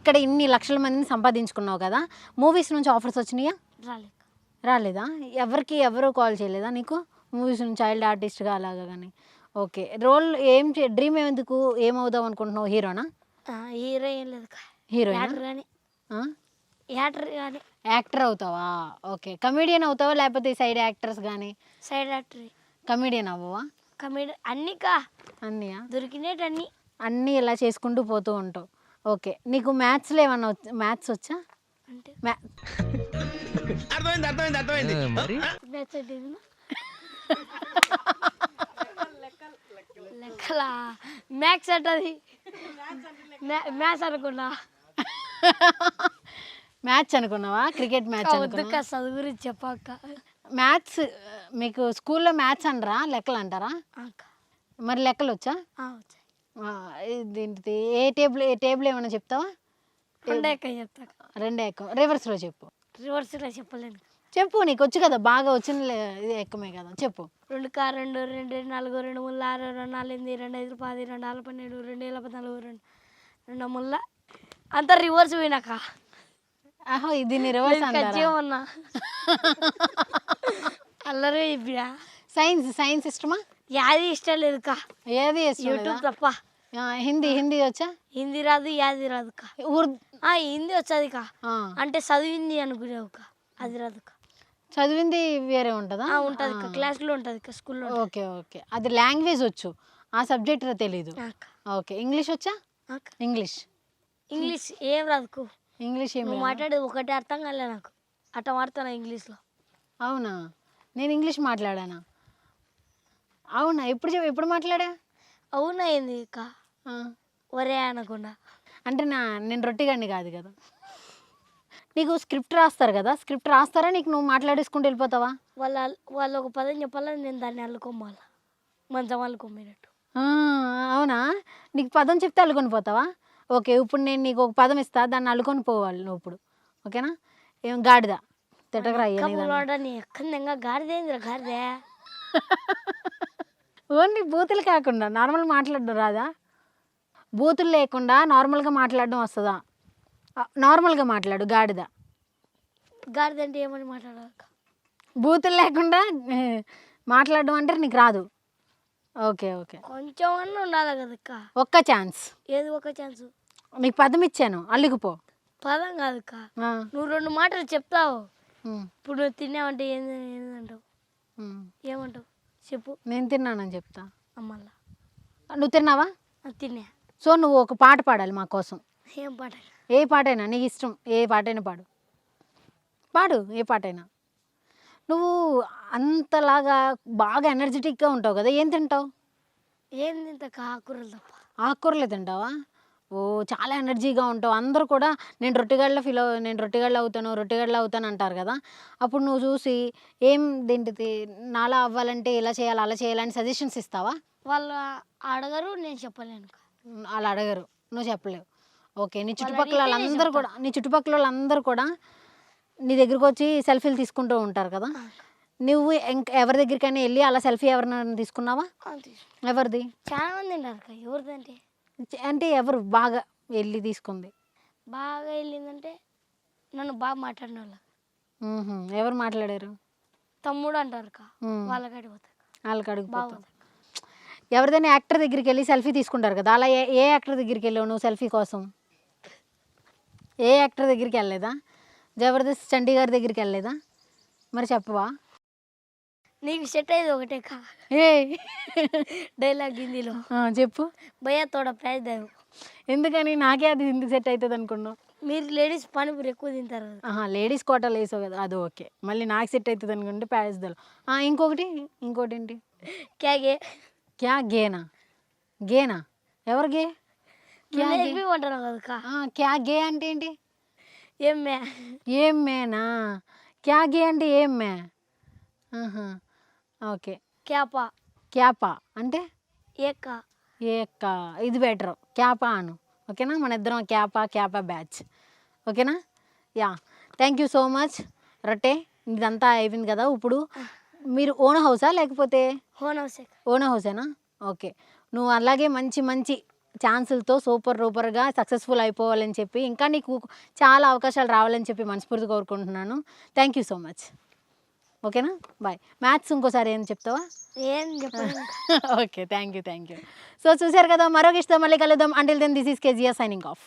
ఇక్కడ ఇన్ని లక్షల మందిని సంపాదించుకున్నావు కదా, మూవీస్ నుంచి ఆఫర్స్ వచ్చినాయా? రాలేదా? ఎవరు కాల్ చేయలేదా నీకు మూవీస్ నుంచి చైల్డ్ ఆర్టిస్ట్గా అలాగా కానీ? ఓకే, రోల్ ఏం డ్రీమ్ ఎందుకు, ఏమవుదాం అనుకుంటున్నావు? హీరోనా? హీరో ఏం లేదు, హీరోయిన్ యాక్టర్ అవుతావా? ఓకే, కమెడియన్ అవుతావా లేకపోతే సైడ్ యాక్టర్స్ కానీ? Side actor. కమెడియన్ అవ్వవా? కమెడియన్ అన్నీయా దొరికినట్టు అన్నీ ఇలా చేసుకుంటూ పోతూ ఉంటావు. ఓకే, నీకు మ్యాథ్స్లో ఏమన్నా మ్యాథ్స్ వచ్చా? అంటే అర్థమైంది లెక్కలా మ్యాథ్స్ అంటది, మ్యాథ్స్ అనుకున్నా. మ్యాథ్స్ అనుకున్నావా? క్రికెట్ మ్యాచ్ అనుకున్నా? చదువు గురించి చెప్పాక. మ్యాథ్స్ మీకు స్కూల్లో మ్యాథ్స్ అంటారా, లెక్కలు అంటారా? మరి లెక్కలు వచ్చా? ఏంటిది, ఏ టేబుల్ ఏమన్నా చెప్తావా? రెండే ఎక్కం. రివర్స్లో చెప్పు. రివర్స్లో చెప్పలేను. చెప్పు, నీకు వచ్చు కదా, బాగా వచ్చిన ఇది ఎక్కమే కదా, చెప్పు. 2 కా 2 2 4 2 3 6 2 4 8 2 5 10 2 6 12 2 7 14 2 ముళ్ళ అంతా రివర్స్ పోయినాక. ఆహో, ఇది రివర్స్ అంటారా? అల్లరి చెప్పినా. సైన్స్ ఇష్టమా? యాది ఇష్టం లేదు కా. ఏది ఇష్టం? యూట్యూబ్ తప్ప. హిందీ వచ్చా? హిందీ రాదు, యాది రాదు కా. హిందీ వచ్చేది కా, అంటే చదివింది అనుకునేవు కా, అది రాదు కా. చదివింది వేరే ఉంటుందా? ఉంటుంది కా, క్లాస్లో ఉంటుంది కా, స్కూల్లో. ఓకే ఓకే, అది లాంగ్వేజ్ వచ్చు, ఆ సబ్జెక్ట్ తెలీదు. ఓకే, ఇంగ్లీష్ వచ్చా? ఇంగ్లీష్ ఏం రాదు. ఇంగ్లీష్ ఏం మాట్లాడేది ఒకటి అర్థం కాలే నాకు, అట్లా మాట్లాడుతున్నా ఇంగ్లీష్లో. అవునా? నేను ఇంగ్లీష్ మాట్లాడానా? అవునా? ఎప్పుడు మాట్లాడా? అవునా ఏంది కా, ఒరే అనకుండా. అంటే నేను రొట్టిగాడిని కాదు కదా. నీకు స్క్రిప్ట్ రాస్తారు కదా, స్క్రిప్ట్ రాస్తారా, నీకు నువ్వు మాట్లాడేసుకుంటూ వెళ్ళిపోతావా? వాళ్ళు ఒక పదం చెప్పాలని నేను దాన్ని అల్లుకోమాల, మంచం అల్లుకోమైనట్టు. అవునా? నీకు పదం చెప్తే అల్లుకొని పోతావా? ఓకే, ఇప్పుడు నేను నీకు ఒక పదం ఇస్తా, దాన్ని అల్లుకొని పోవాలి నువ్వు ఇప్పుడు. ఓకేనా? ఏం గాడిద తిట్టకరా? గాడిదేంద్ర గాడిదే. ఓన్లీ బూతులు కాకుండా నార్మల్ మాట్లాడడం రాదా? బూతులు లేకుండా నార్మల్గా మాట్లాడడం వస్తుందా? నార్మల్గా మాట్లాడు. గాడిద అంటే ఏమని మాట్లాడాలి? బూతులు లేకుండా మాట్లాడడం అంటే నీకు రాదు. ఓకే ఓకే, కొంచెం అన్న ఉండాలి కదా. ఒక్క ఛాన్స్. ఏది ఒక్క ఛాన్స్? నీకు పదం ఇచ్చాను, అల్లుకుపో. పదం కాదు కా, నువ్వు 2 మాటలు చెప్తావు. ఇప్పుడు నువ్వు తిన్నావంటే ఏందంటావు? ఏమంటావు చెప్పు. నేను తిన్నానని చెప్తా. మళ్ళా నువ్వు తిన్నావా? తిన్నా. సో నువ్వు ఒక పాట పాడాలి మా కోసం. ఏం పాట? ఏ పాటైనా నీకు ఇష్టం, ఏ పాటైనా పాడు ఏ పాటైనా. నువ్వు అంతలాగా బాగా ఎనర్జెటిక్గా ఉంటావు కదా, ఏం తింటావు? ఏం తింటా? ఆకుకూరలు తప్ప. ఆకుకూరలే తింటావా? ఓ, చాలా ఎనర్జీగా ఉంటావు. అందరూ కూడా నేను రొట్టెగాళ్ళు అవుతాను అంటారు కదా. అప్పుడు నువ్వు చూసి ఏం తింటుంది, నాలా అవ్వాలంటే ఇలా చేయాలి అలా చేయాలని సజెషన్స్ ఇస్తావా? వాళ్ళు అడగరు, నేను చెప్పలేను. వాళ్ళు అడగరు, నువ్వు చెప్పలేవు. ఓకే, నీ చుట్టుపక్కల వాళ్ళందరూ కూడా నీ దగ్గరకు వచ్చి సెల్ఫీలు తీసుకుంటూ ఉంటారు కదా. నువ్వు ఎవరి దగ్గరికైనా వెళ్ళి అలా సెల్ఫీ ఎవరినైనా తీసుకున్నావా? ఎవరిది? చాలా మంది ఉన్నారు. ఎవరిదంటే అంటే ఎవరు బాగా వెళ్ళి తీసుకుంది? బాగా వెళ్ళిందంటే నన్ను బాగా మాట్లాడిన వాళ్ళు. ఎవరు మాట్లాడారు? తమ్ముడు అంటారు కా, వాళ్ళకి అడిగిపోతావు. ఎవరిదైనా యాక్టర్ దగ్గరికి వెళ్ళి సెల్ఫీ తీసుకుంటారు కదా, అలా ఏ యాక్టర్ దగ్గరికి వెళ్ళావు నువ్వు సెల్ఫీ కోసం? ఏ యాక్టర్ దగ్గరికి వెళ్ళలేదా? జబర్దస్త్ చండీ గారి దగ్గరికి వెళ్ళలేదా? మరి చెప్పవా? నీకు సెట్ అయ్యేది ఒకటే కా. ఏ డైలాగ్ హిందీలో చెప్పు. భయ్యా తోడ ప్రైజ్ దేవు. ఎందుకని? నాకే అది హిందీ సెట్ అవుతుంది అనుకున్నావు. మీరు లేడీస్ పానీపూరి ఎక్కువ తింటారు. లేడీస్ కోటాలు వేసావు కదా, అది ఓకే. మళ్ళీ నాకు సెట్ అవుతుంది అనుకుంటే ప్యారిస్ దల్. ఇంకోటి ఏంటి? క్యా గేనా? ఎవరు గే? అంటారు కదా. క్యా గే అంటే ఏంటి? ఏం మేనా? క్యా గే అంటే ఏం మే? ఓకే. క్యాపా అంటే ఏక్క. ఇది బెటర్, క్యాపా అను. ఓకేనా? మన ఇద్దరం క్యాపా బ్యాచ్. ఓకేనా? Yeah, thank you so much. రొట్టె ఇదంతా అయిపోయింది కదా. ఇప్పుడు మీరు ఓన్ హౌసా లేకపోతే? ఓన్ హౌసేనా? ఓకే, నువ్వు అలాగే మంచి ఛాన్సులతో సూపర్గా సక్సెస్ఫుల్ అయిపోవాలని చెప్పి ఇంకా నీకు చాలా అవకాశాలు రావాలని చెప్పి మనస్ఫూర్తిగా కోరుకుంటున్నాను. Thank you so much. ఓకేనా, బాయ్. మ్యాథ్స్ ఇంకోసారి ఏం చెప్తావా? ఏం చెప్పాలి? Okay, thank you. సో చూశారు కదా, మరొక ఇష్టం మళ్ళీ కలుద్దాం. Until then this is Kezia signing of.